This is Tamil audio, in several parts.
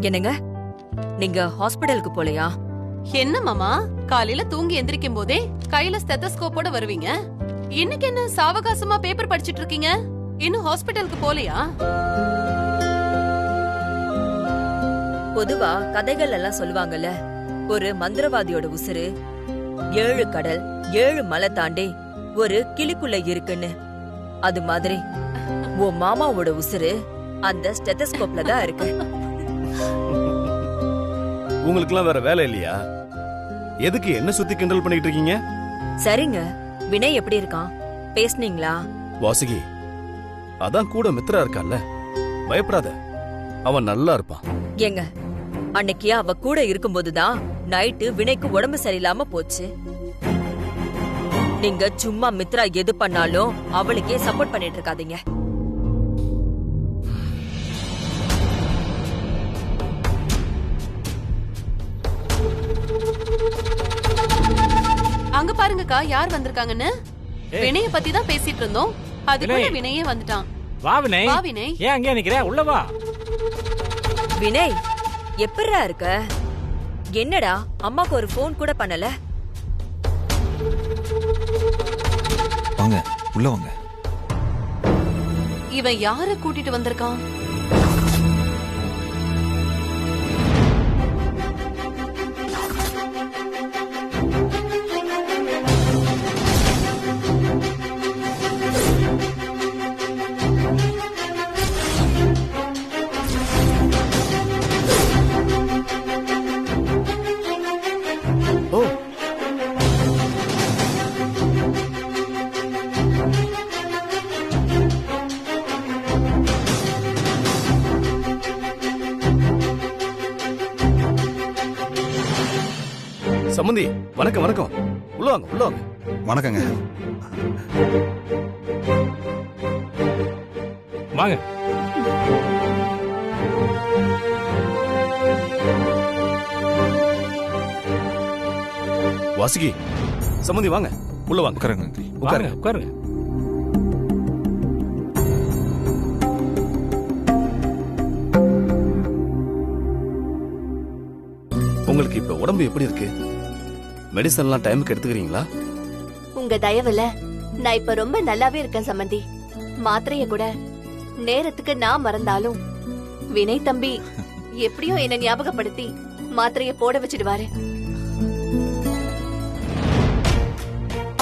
என்னங்க, நீங்க ஹாஸ்பிடலுக்கு போலையா? என்ன மாமா, காலையில தூங்கி எந்திரிக்கும் போதே கையில ஸ்டெத்தஸ்கோப்போட வருவீங்க. இன்னைக்கு என்ன சாவகாசமா பேப்பர் படிச்சிட்டு இருக்கீங்க? இன்னும் ஹாஸ்பிடலுக்கு போலையா? பொதுவா கதைகள் எல்லாம் சொல்லுவாங்கல்ல, ஒரு மந்திரவாதியோட உசுரு 7 கடல் 7 மலை தாண்டி ஒரு கிளிக்குள்ள இருக்குன்னு. அது மாதிரி உன் மாமாவோட உசுரு அந்த ஸ்டெத்தஸ்கோப்ல தான் இருக்கு. உங்களுக்குலாம் வேற வேலை இல்லையா? எதுக்கு என்ன சுத்தி கிண்டல் பண்ணிட்டு இருக்கீங்க? சரிங்க, வினய் எப்படி இருக்கான்? பேசுனீங்களா? வாசுகி, அதான் கூட மித்ரா இருக்கான்ல, பயப்படாத, அவன் நல்லா இருப்பான். ஏங்க, அன்னைக்கு அவ கூட இருக்கும்போதுதான் நைட்டு வினைக்கு உடம்பு சரியில்லாம போச்சு. நீங்க சும்மா மித்ரா எது பண்ணாலும் அவளுக்கே சப்போர்ட் பண்ணிட்டு இருக்காதீங்க. அங்க பாருங்கக்கா, யார் வந்திருக்காங்கன்னு. வினய பத்தி தான் பேசிட்டு இருந்தோம். அதுக்குள்ள வினயே வந்துட்டான். வா வினய். வா வினய். ஏன் அங்கே நிக்கிற? உள்ள வா. வினய், எப்படிடா இருக்க? என்னடா அம்மாக்கு ஒரு போன் கூட பண்ணல? வாங்க, உள்ள வாங்க. இவன் யார கூட்டிட்டு வந்திருக்கான்? ஓ, சம்பந்தி, வணக்கம் வணக்கம். உள்ள வாங்க, உள்ள வாங்க. வணக்கங்க. வாங்க. வாசுகி, சம்பந்தி வாங்க, உள்ள வாங்க. உட்காருங்க. உட்காருங்க, உட்காருங்க. உங்களுக்கு இப்ப உடம்பு எப்படி இருக்கு? மெடிசன்லாம் டைமுக்கு எடுத்துக்கிறீங்களா? உங்க தயவுல நான் இப்ப ரொம்ப நல்லாவே இருக்கேன் சம்பந்தி. மாத்திரைய கூட நேரத்துக்கு நான் மறந்தாலும் வினய் தம்பி எப்படியோ என்ன ஞாபகப்படுத்தி மாத்திரைய போட வச்சிடுவாரு.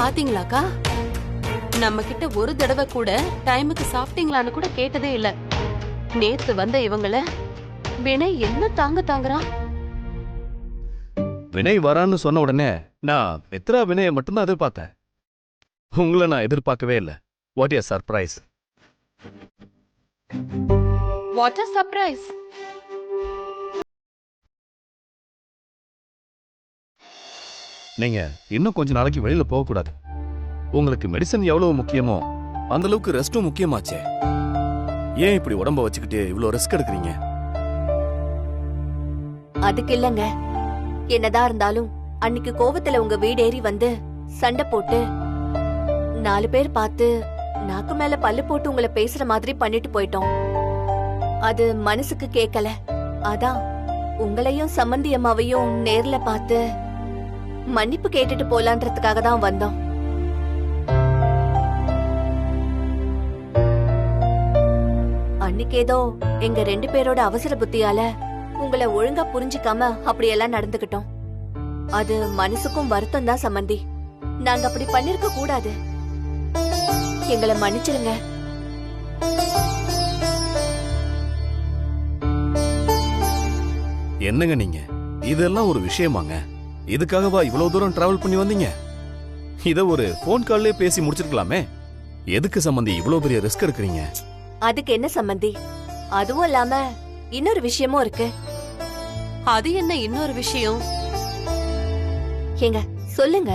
பாத்தீங்களாக்கா, நம்ம கிட்ட ஒரு தடவை கூட டைமுக்கு சாப்பிட்டீங்களான்னு கூட கேட்டதே இல்ல. நேத்து வந்த இவங்கள வினய் என்ன தாங்குறான்? வினய் வரான்னு சொன்ன உடனே நான் மித்ரா வினயை மட்டும்தான் எதிர்பார்த்தேன். உங்களை நான் எதிர்பார்க்கவே இல்லை. What a surprise. What a surprise. நீங்க இன்னும் கொஞ்ச நாளைக்கு வெளியில போக கூடாது. உங்களுக்கு மெடிசன் எவ்வளவு முக்கியமோ அந்த அளவுக்கு ரெஸ்டும் முக்கியமாச்சே. ஏன் இப்படி உடம்ப வச்சுக்கிட்டு இவ்வளவு ரிஸ்க் எடுக்கிறீங்க? அதுக்கு இல்லங்க, என்னதான் இருந்தாலும் அன்னைக்கு கோவத்துல உங்க வீடேறி வந்து சண்டை போட்டு 4 பேர் பார்த்து நாக்கு மேல பல்லு போட்டு உங்களை பேசுற மாதிரி பண்ணிட்டு போயிட்டோம். அது மனசுக்கு கேட்கல. அதான் உங்களையும் சம்மந்தி அம்மாவையும் நேர்ல பார்த்து மன்னிப்பு கேட்டுட்டு போலான்றதுக்காக தான் வந்தோம். அன்னைக்கு ஏதோ எங்க 2 பேரோட அவசர புத்தியால உங்களை ஒழுங்கா புரிஞ்சுக்காம அப்படியெல்லாம் நடந்துகிட்டோம். அது மனசுக்கும் வருத்தம் தான் சம்பந்தி. நாங்க அப்படி பண்ணிருக்க கூடாது. எங்களை மன்னிச்சிருங்க. என்னங்க நீங்க, இதெல்லாம் ஒரு விஷயமாங்க? இதுக்காகவா இவ்வளவு தூரம் டிராவல் பண்ணி வந்தீங்க? இத ஒரு போன் கால்லே பேசி முடிச்சிருக்கலாமே. எதுக்கு சம்பந்தி இவ்வளவு பெரிய ரிஸ்க் எடுக்கிறீங்க? அதுக்கு என்ன சம்பந்தி? அதுவும் இல்லாம இன்னொரு விஷயமும் இருக்கு. அது என்ன இன்னொரு விஷயம்? ஏங்க சொல்லுங்க.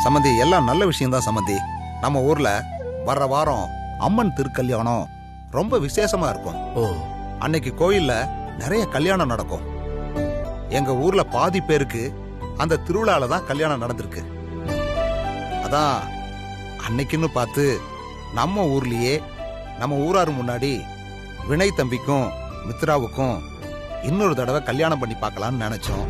சம்மந்தி, எல்லாம் நல்ல விஷயம் தான் சம்மந்தி. நம்ம ஊர்ல வர்ற வாரம் அம்மன் திருக்கல்யாணம் ரொம்ப விசேஷமா இருக்கும். ஓ, அன்னைக்கு கோயில்ல நிறைய கல்யாணம் நடக்கும். எங்க ஊர்ல பாதி பேருக்கு அந்த திருவிழால தான் கல்யாணம் நடந்திருக்கு. அதான் அன்னைக்குன்னு பார்த்து நம்ம ஊர்லயே நம்ம ஊராரு முன்னாடி வினய் தம்பிக்கும் மித்ராவுக்கும் இன்னொரு தடவை கல்யாணம் பண்ணி பார்க்கலாம்னு நினைச்சோம்.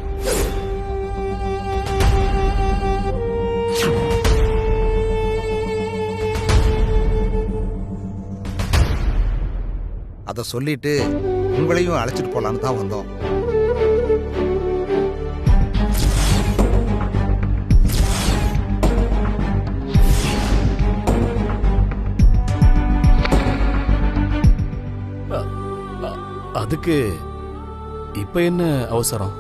அத சொல்லிட்டு உங்களையும் அழைச்சிட்டு போலான்னு தான் வந்தோம். அதுக்கு இப்ப என்ன அவசரம்?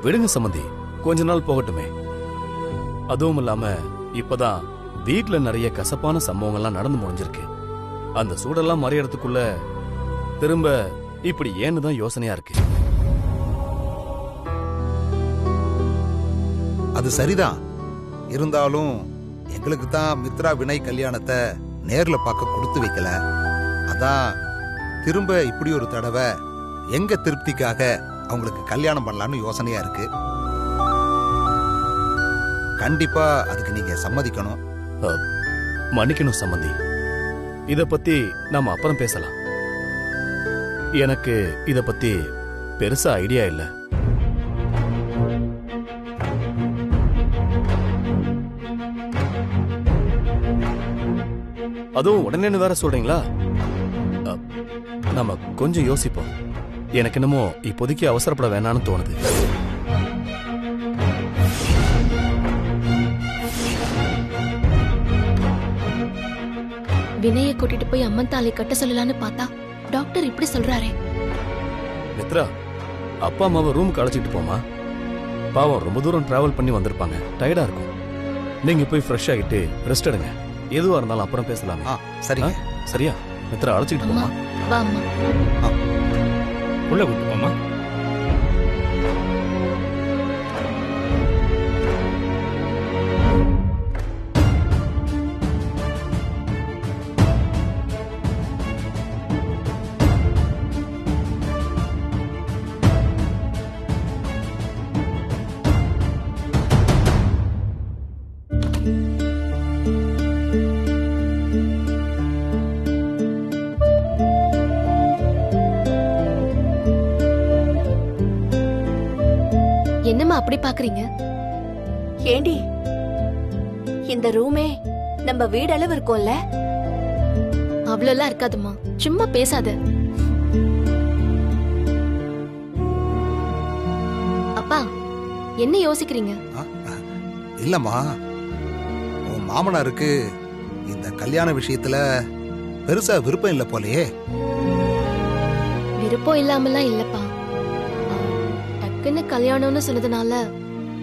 விடுங்க சம்பந்தி, கொஞ்ச நாள் போகட்டுமே. அதுவும் இல்லாம இப்பதான் வீட்ல நிறைய கசப்பான சம்பவங்கள்லாம் நடந்து முடிஞ்சிருக்கு. அந்த சூடெல்லாம் மறையறதுக்குள்ள திரும்ப இப்படி ஏன்னு தான் யோசனையா இருக்கு. அது சரிதான். இருந்தாலும் எங்களுக்கு தான் மித்ரா வினய் கல்யாணத்தை நேர்ல பார்க்க கொடுத்து வைக்கல. அதான் திரும்ப இப்படி ஒரு தடவை எங்க திருப்திக்காக அவங்களுக்கு கல்யாணம் பண்ணலாம்னு யோசனையா இருக்கு. கண்டிப்பா அதுக்கு நீங்க சம்மதிக்கணும். மன்னிக்கணும் சம்பந்தி, இத பத்தி நாம அப்புறம் பேசலாம். எனக்கு இத பத்தி பெருசா ஐடியா இல்ல. அதுவும் உடனே வேற சொல்றீங்களா? நாம கொஞ்சம் யோசிப்போம். எனக்கு என்னமோ இப்போதைக்கு அவசரப்பட வேணாம்னு தோணுது. வினய கூட்டிட்டு போய் அம்மன் தாலி கட்ட சொல்லலான்னு பார்த்தா டாக்டர் இப்படி சொல்றாரே. மித்ரா, அப்பா அம்மாவை ரூமுக்கு அழைச்சிட்டு போமா. பாவம் ரொம்ப தூரம் டிராவல் பண்ணி வந்திருப்பாங்க, டயர்டா இருக்கும். நீங்க போய் ஃப்ரெஷ் ஆகிட்டு ரெஸ்ட் எடுங்க. எதுவா இருந்தாலும் அப்புறம் பேசலாமே. சரிங்க. சரியா? மித்ரா அழைச்சிட்டு போமா. வா அம்மா. உள்ள கூட்டு போமா. என்னம்மா அப்படி பாக்குறீங்க? ஏண்டி, இந்த ரூமே நம்ம வீடளவு இருக்கும்ல? அவ்வளோலாம் இருக்காதும்மா, சும்மா பேசாத. அப்பா என்ன யோசிக்கிறீங்க? இல்லம்மா, உன் மாமனாருக்கு இந்த கல்யாண விஷயத்துல பெருசா விருப்பம் இல்ல போலயே. விருப்பம் இல்லாமலாம் இல்லப்பா. டக்குன்னு கல்யாணம்னு சொன்னதுனால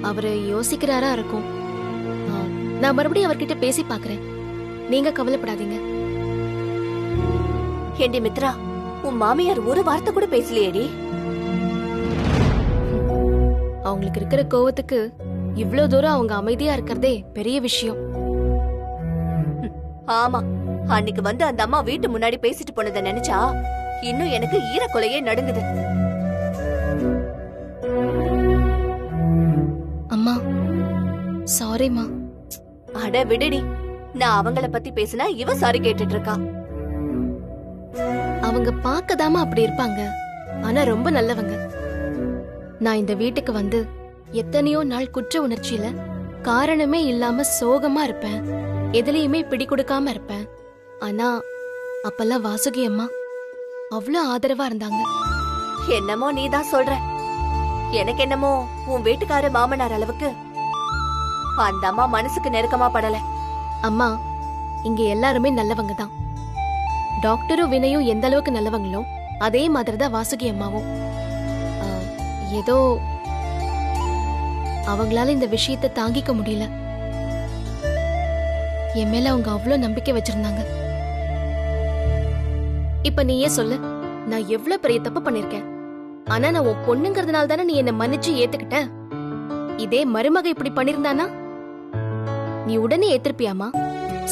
அவரு யோசிக்கிறாரா இருக்கும். நான் மறுபடியும் அவர்கிட்ட பேசி பாக்குறேன். நீங்க கவலைப்படாதீங்க. ஏண்டி மித்ரா, உன் மாமியார் ஒரு வார்த்தை கூட பேசலையேடி? அவங்களுக்கு இருக்கிற கோவத்துக்கு இவ்ளோ தூரம் அவங்க அமைதியா இருக்கிறதே பெரிய விஷயம். ஆமா, அன்னைக்கு வந்து அந்த அம்மா வீட்டு முன்னாடி பேசிட்டு போனதை நினைச்சா இன்னும் எனக்கு ஈரக்கொலையே நடுங்குது. அம்மா சாரிம்மா. அட விடுடி, நான் அவங்கள பத்தி பேசினா இவ சாரி கேட்டுட்டு இருக்கா. அவங்க பார்க்கதாமா அப்படி இருப்பாங்க, ஆனா ரொம்ப நல்லவங்க. நான் இந்த வீட்டுக்கு வந்து எத்தனையோ நாள் குற்ற உணர்ச்சியில காரணமே இல்லாம சோகமா இருப்பேன், எதுலயுமே பிடி கொடுக்காம இருப்பேன். ஆனா அப்பெல்லாம் வாசுகி அம்மா அவ்வளவு ஆதரவா இருந்தாங்க. என்னமோ நீதான் சொல்ற, எனக்கு என்னமோ உன் வீட்டுக்கார மாமனார் அளவுக்கு அந்த அம்மா மனசுக்கு நெருக்கமா படல. அம்மா இங்க எல்லாருமே நல்லவங்க தான். டாக்டரும் வினயும் எந்த அளவுக்கு நல்லவங்களோ அதே மாதிரிதான் வாசுகி அம்மாவும். ஏதோ அவங்களால இந்த விஷயத்தை தாங்கிக்க முடியல. என் மேல அவங்க அவ்வளவு நம்பிக்கை வச்சிருந்தாங்க. இப்ப நீயே சொல்லு, நான் எவ்வளவு பெரிய தப்பு பண்ணிருக்கேன். ஆனா நான் உன் பொண்ணுங்கிறதுனால தானே நீ என்ன மன்னிச்சு ஏத்துக்கிட்ட. இதே மருமக இப்படி பண்ணிருந்தானா நீ உடனே ஏத்திருப்பியாமா?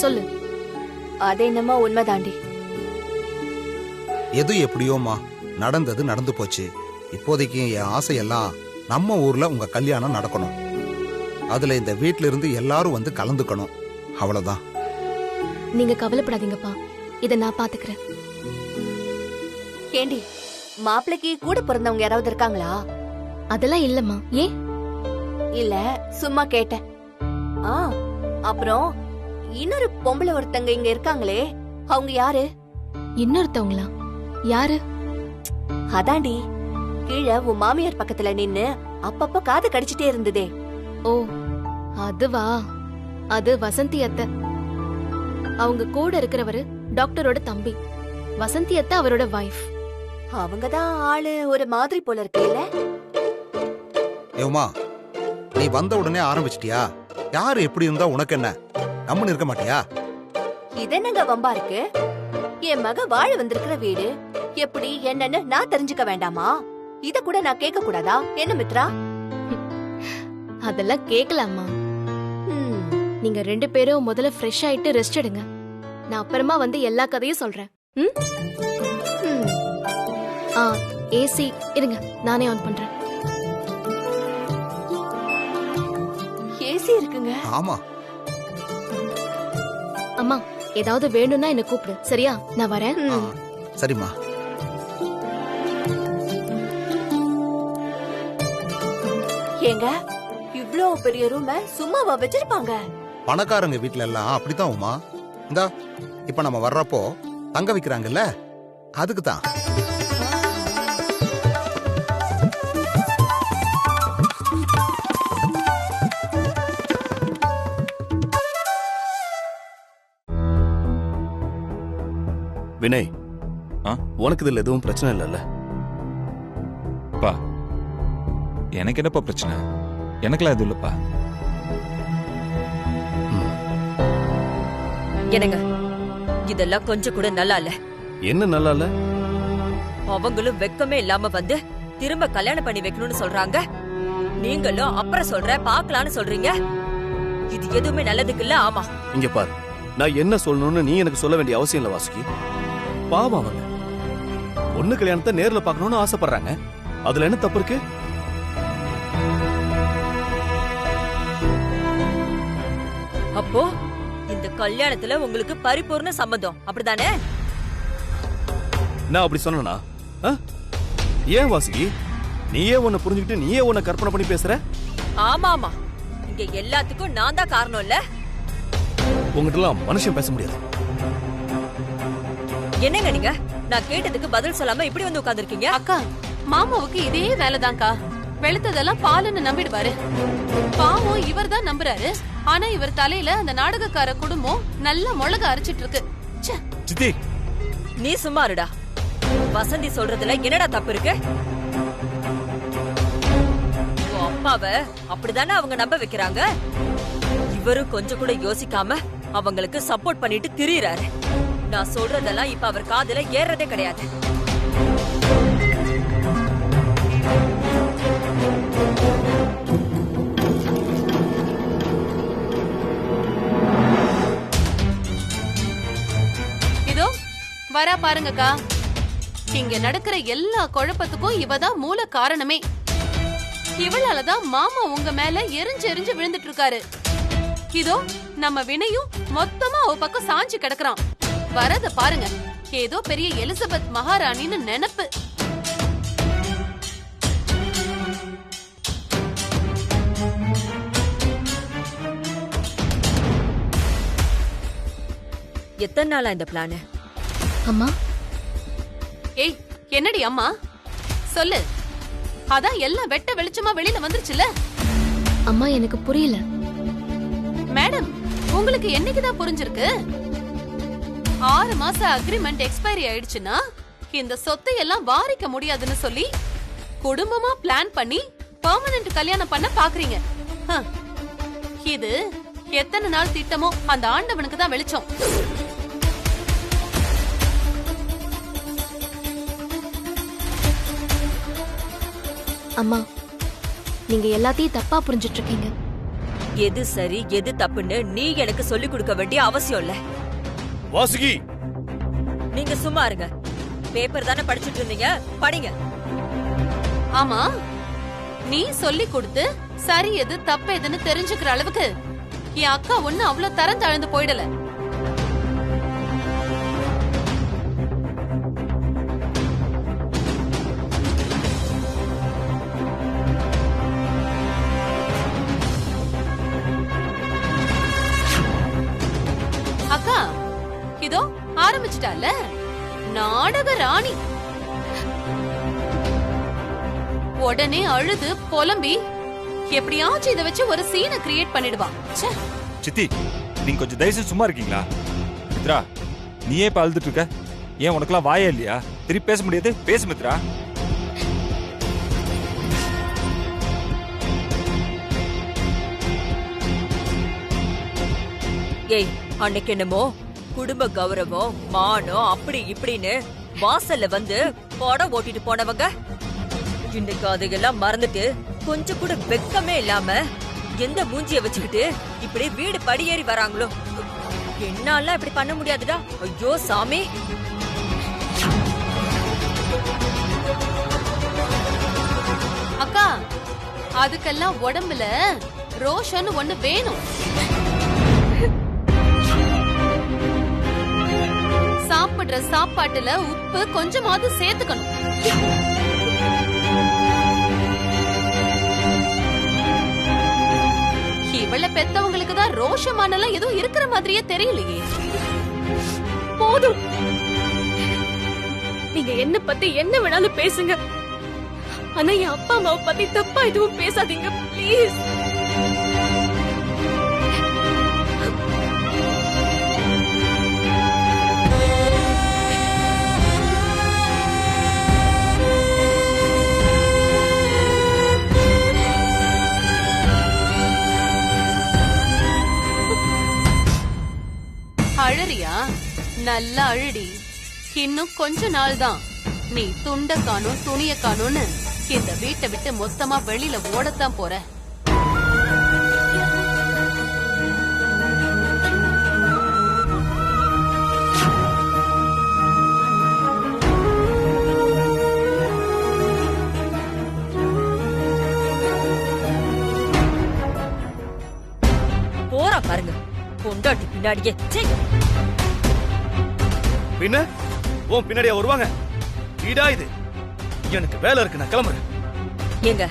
சொல்லு. அது என்னமோ உண்மைதாண்டி. எது எப்படியோமா, நடந்தது நடந்து போச்சு. இப்போதைக்கு என் ஆசையெல்லாம் நம்ம ஊர்ல உங்க கல்யாணம் நடக்கணும். அதுல இந்த வீட்ல இருந்து எல்லாரும் வந்து கலந்துக்கணும், அவ்வளவுதான். நீங்க கவலைப்படாதீங்கப்பா, இத நான் பாத்துக்கிறேன். ஏண்டி மாப்பிளைக்கு கூட பிறந்தவங்க யாராவது இருக்காங்களா? அதெல்லாம் இல்லம்மா. ஏன்? இல்ல, சும்மா கேட்டேன். ஆ, அப்புறம் இன்னொரு பொம்பளை ஒருத்தங்க இங்க இருக்காங்களே, அவங்க யாரு? இன்னொருத்தவங்களா? யாரு? அதாண்டி கீழே உன் மாமியார் பக்கத்துல நின்னு அப்பப்ப காது கடிச்சிட்டே இருந்ததே. ஓ, அதுவா? அது வசந்தி அத்தை. அவங்க கூட இருக்கிறவரு டாக்டரோட தம்பி. வசந்தி அத்தை அவரோட வைஃப். அவங்கதான் ஆளு ஒரு மாதிரி போல இருக்கேல்ல. ஏமா, நீ வந்த உடனே ஆரம்பிச்சிட்டியா? யாரு எப்படி இருந்தா உனக்கு என்ன? நம்மன்னு இருக்க மாட்டியா? இதென்னங்க வம்பா இருக்கு? என் மக வாழ வந்திருக்கிற வீடு எப்படி என்னன்னு நான் தெரிஞ்சுக்க வேண்டாமா? இத கூட நான் கேட்க கூடாதா? என்ன மித்ரா? அதெல்லாம் கேக்கலாமா? ம், நீங்க 2 பேரும் முதல்ல ஃப்ரெஷ் ஆயிட்டு ரெஸ்ட் எடுங்க. நான் அப்புறமா வந்து எல்லா கதையும் சொல்றேன். ம்? ம். ஆ, ஏசி இருங்க, நானே ஆன் பண்றேன். ஏசி இருக்குங்க. ஆமா, அம்மா, ஏதாவது வேணும்னா என்ன கூப்பிடு, சரியா? நான் வரேன். ஆ, சரிம்மா. ஏங்க, இவ்ளோ பெரிய ரூம சும்மாவா வச்சிருப்பாங்க? பணக்காரங்க வீட்ல எல்லாம் அப்படித்தான் உமா. இந்தா இப்ப நம்ம வர்றப்போ தங்க வைக்கிறாங்கல்ல, அதுக்கு தான். வினய், ஆ? உனக்கு இதுல எதுவும் பிரச்சனை இல்லைல்ல? பா, எனக்கு என்னப்பா பிரச்சனை? எனக்குலாம் எதுவும் இல்லப்பா. என்னங்க, இதெல்லாம் கொஞ்சம் கூட நல்லா இல்ல. என்ன நல்லா இல்ல? அவங்களும் வெக்கமே இல்லாம வந்து திரும்ப கல்யாணம் பண்ணி வைக்கணும்னு சொல்றாங்க. நீங்களும் அப்புறம் சொல்ற பாக்கலான்னு சொல்றீங்க. இது எதுவுமே நல்லதுக்கு இல்ல. ஆமா, இங்க பாரு, நான் என்ன சொல்லணும்னு நீ எனக்கு சொல்ல வேண்டிய அவசியம் இல்ல வாசுகி. பாவம் அவங்க பொண்ணு கல்யாணத்தை நேர்ல பார்க்கணும்னு ஆசைப்படுறாங்க. அதுல என்ன தப்பு இருக்கு? அப்போ இந்த கல்யாணத்துல உங்களுக்கு பரிபூர்ண சம்மதம், அப்படிதானே? நான் அப்படி சொன்னா? ஏன் வாசுகி, நீயே உன்னை புரிஞ்சுக்கிட்டு நீயே உன்னை கற்பனை பண்ணி பேசுற? ஆமா ஆமா, இங்க எல்லாத்துக்கும் நான் தான் காரணம் இல்ல. உங்ககிட்ட எல்லாம் மனுஷன் பேச முடியாது. என்னங்க நீங்க, நான் கேட்டதுக்கு பதில் சொல்லாம இப்படி வந்து உட்கார்ந்திருக்கீங்க? அக்கா, மாமாவுக்கு இதே வேலைதான்க்கா. வெளுத்ததெல்லாம் பாலுன்னு நம்பிடுவாரு. பாவம் இவர் தான் நம்புறாரு. ஆனா இவர் தலையில அந்த நாடகக்கார குடும்பம் நல்ல மிளக அரைச்சிட்டு இருக்கு. ச்சே. சித்தி, நீ சும்மா இருடா. வசந்தி சொல்றதுல என்னடா தப்பு இருக்கு? உன் அப்பாவை அப்படிதானே அவங்க நம்ப வைக்கிறாங்க. இவரும் கொஞ்சம் கூட யோசிக்காம அவங்களுக்கு சப்போர்ட் பண்ணிட்டு திரியறாரு. நான் சொல்றதெல்லாம் இப்ப அவர் காதுல ஏறதே கிடையாது. இதோ வரா பாருங்கக்கா. இங்க நடக்கிற எல்லா குழப்பத்துக்கும் இவதான் மூல காரணமே. இவளாலதான் மாமா உங்க மேல எரிஞ்சு எரிஞ்சு விழுந்துட்டு இருக்காரு. இதோ நம்ம வினையும் மொத்தமா அவ பக்கம் சாஞ்சு கிடக்குறான். வரத பாருங்க, ஏதோ பெரிய எலிசபெத் மகாராணின்னு நினைப்பு. எத்தனை நாளா இந்த பிளான்? அம்மா, ஏய், என்னடி அம்மா சொல்லு. அதான் எல்லாம் வெட்ட வெளிச்சமா வெளியில வந்துருச்சுல. அம்மா எனக்கு புரியல. மேடம், உங்களுக்கு என்னைக்குதான் புரிஞ்சிருக்கு? 6 மாச அக்ரிமெண்ட் எக்ஸ்பைரி ஆயிடுச்சுன்னா இந்த சொத்தை எல்லாம் வாரிக்க முடியாதுன்னு சொல்லி குடும்பமா பிளான் பண்ணி பெர்மனன்ட் கல்யாணம் பண்ண பாக்குறீங்க. இது எத்தனை நாள் திட்டமோ அந்த ஆண்டவனுக்கு தான் வெளிச்சம். அம்மா, நீங்க எல்லாத்தையும் தப்பா புரிஞ்சிட்டு இருக்கீங்க. எது சரி எது தப்புன்னு நீ எனக்கு சொல்லிக் கொடுக்க வேண்டிய அவசியம் இல்ல. வாசுகி, நீங்க சும்மா இருங்க. பேப்பர் தானே படிச்சிட்டு இருந்தீங்க, படிங்க. ஆமா, நீ சொல்லி கொடுத்து சரி எது தப்பு எதுன்னு தெரிஞ்சுக்கிற அளவுக்கு என் அக்கா ஒண்ணு அவ்வளவு தரம் தாழ்ந்து போயிடல. ஆரம்பிச்சிட்டால, நாடக ராணி. உடனே அழுது புலம்பி எப்படியாச்சும் இதை வச்சு ஒரு சீனை கிரியேட் பண்ணிடுவா. ச்சே. சித்தி நீங்க கொஞ்சம் தயவுசெய்து சும்மா இருக்கீங்களா? மித்ரா நீயே இப்ப அழுதுட்டு இருக்க, ஏன் உனக்கெல்லாம் வாயே இல்லையா? திருப்பி பேச முடியாது, பேசு மித்ரா. ஏய், அன்னைக்கு என்னமோ குடும்ப கௌரவம் மானம் அப்படி இப்படின்னு வாசல்ல வந்து படம் ஓட்டிட்டு போனவங்க இன்னைக்கு அதையெல்லாம் மறந்துட்டு கொஞ்சம் கூட வெக்கமே இல்லாம எந்த மூஞ்சிய வச்சுக்கிட்டு இப்படி வீடு படியேறி வராங்களோ. என்னால இப்படி பண்ண முடியாதுடா. ஐயோ சாமி. அக்கா, அதுக்கெல்லாம் உடம்புல ரோஷன் ஒண்ணு வேணும். சாப்பிடுற சாப்பாட்டுல உப்பு கொஞ்சமாவது சேர்த்துக்கணும். இவள பெத்தவங்களுக்கு தான் ரோஷமானலாம் எதுவும் இருக்கிற மாதிரியே தெரியலையே. போதும். நீங்க என்ன பத்தி என்ன வேணாலும் பேசுங்க, ஆனா என் அப்பா அம்மாவை பத்தி தப்பா எதுவும் பேசாதீங்க ப்ளீஸ். அழறியா? நல்லா அழுடி. இன்னும் கொஞ்ச நாள் தான் நீ துண்ட காணும் துணிய காணும்னு இந்த வீட்டை விட்டு மொத்தமா வெளியில ஓடத்தான் போற. போறா பாருங்க பொண்டாட்டி பின்னாடியே. சீ. பின்ன உன் பின்னாடியா வருவாங்க? வீடா இது? எனக்கு வேலை இருக்கு, நான் கிளம்புறேன். ஏங்க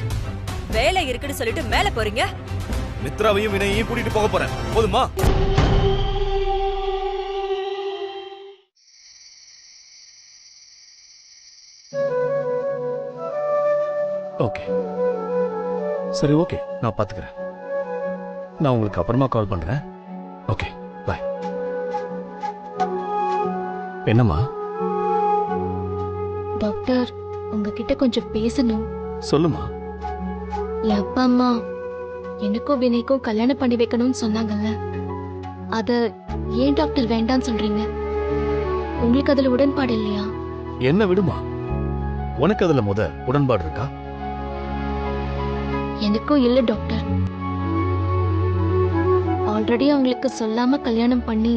வேலை இருக்குன்னு சொல்லிட்டு மேல போறீங்க? மித்ராவையும் வினையையும் கூட்டிட்டு போக போறேன், போதுமா? ஓகே சரி, ஓகே நான் பாத்துக்கிறேன். நான் உங்களுக்கு அப்புறமா கால் பண்றேன். Okay bye. என்னம்மா? டாக்டர், உங்ககிட்ட கொஞ்சம் பேசணும். சொல்லுமா. என் அப்பா அம்மா எனக்கும் வினைக்கும் கல்யாணம் பண்ணி வைக்கணும்னு சொன்னாங்கல்ல, அத ஏன் டாக்டர் வேண்டான்னு சொல்றீங்க? உங்களுக்கு அதுல உடன்பாடு இல்லையா? என்ன விடுமா, உனக்கு அதுல உடன்பாடு இருக்கா? எனக்கும் இல்ல டாக்டர். ஆல்ரெடி அவங்களுக்கு சொல்லாம கல்யாணம் பண்ணி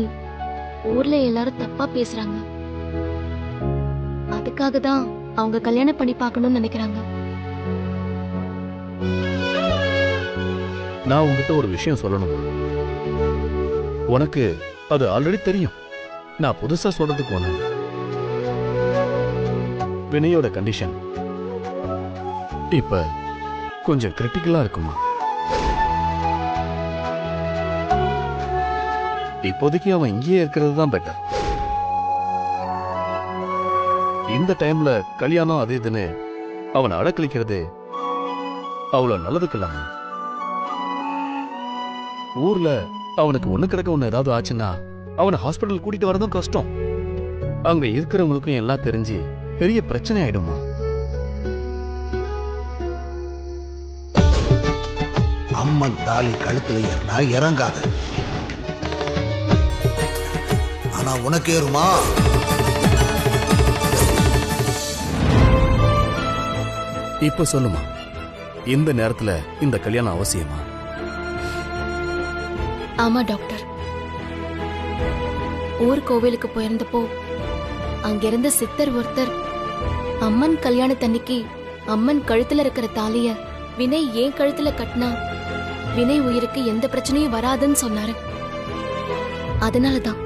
ஊர்ல எல்லாரும் தப்பா பேசுறாங்க. அதுக்காக தான் அவங்க கல்யாணம் பண்ணி பார்க்கணும்னு நினைக்கிறாங்க. நான் உங்ககிட்ட ஒரு விஷயம் சொல்லணும். உனக்கு அது ஆல்ரெடி தெரியும். நான் புதுசா சொல்றதுக்கு ஒண்ணு. வினையோட கண்டிஷன் இப்ப கொஞ்சம் கிரிட்டிக்கலா இருக்குமா. இப்போதைக்கு அவன் இங்கேயே இருக்கிறது தான் பெட்டர். இந்த டைம்ல கல்யாணம் அது இதுன்னு அவனை அடக்கழிக்கிறது அவ்வளவு நல்லதுக்கு இல்லாம. ஊர்ல அவனுக்கு ஒண்ணு கிடக்க ஒண்ணு ஏதாவது ஆச்சுன்னா அவனை ஹாஸ்பிட்டல் கூட்டிட்டு வரதும் கஷ்டம். அங்க இருக்கிறவங்களுக்கும் எல்லாம் தெரிஞ்சு பெரிய பிரச்சனை ஆயிடுமா. அம்மன் தாலி கழுத்துல ஏறினா இறங்காது, ஆனா உனக்கு ஏறுமா? இப்ப சொல்லுமா, இந்த நேரத்துல இந்த கல்யாணம் அவசியமா? ஆமா டாக்டர். ஊர் கோவிலுக்கு போயிருந்தப்போ அங்கிருந்த சித்தர் ஒருத்தர் அம்மன் கல்யாணத்தன்னைக்கு அம்மன் கழுத்துல இருக்கிற தாலிய வினை ஏன் கழுத்துல கட்டினா வினை உயிருக்கு எந்த பிரச்சனையும் வராதுன்னு சொன்னாரு. அதனாலதான்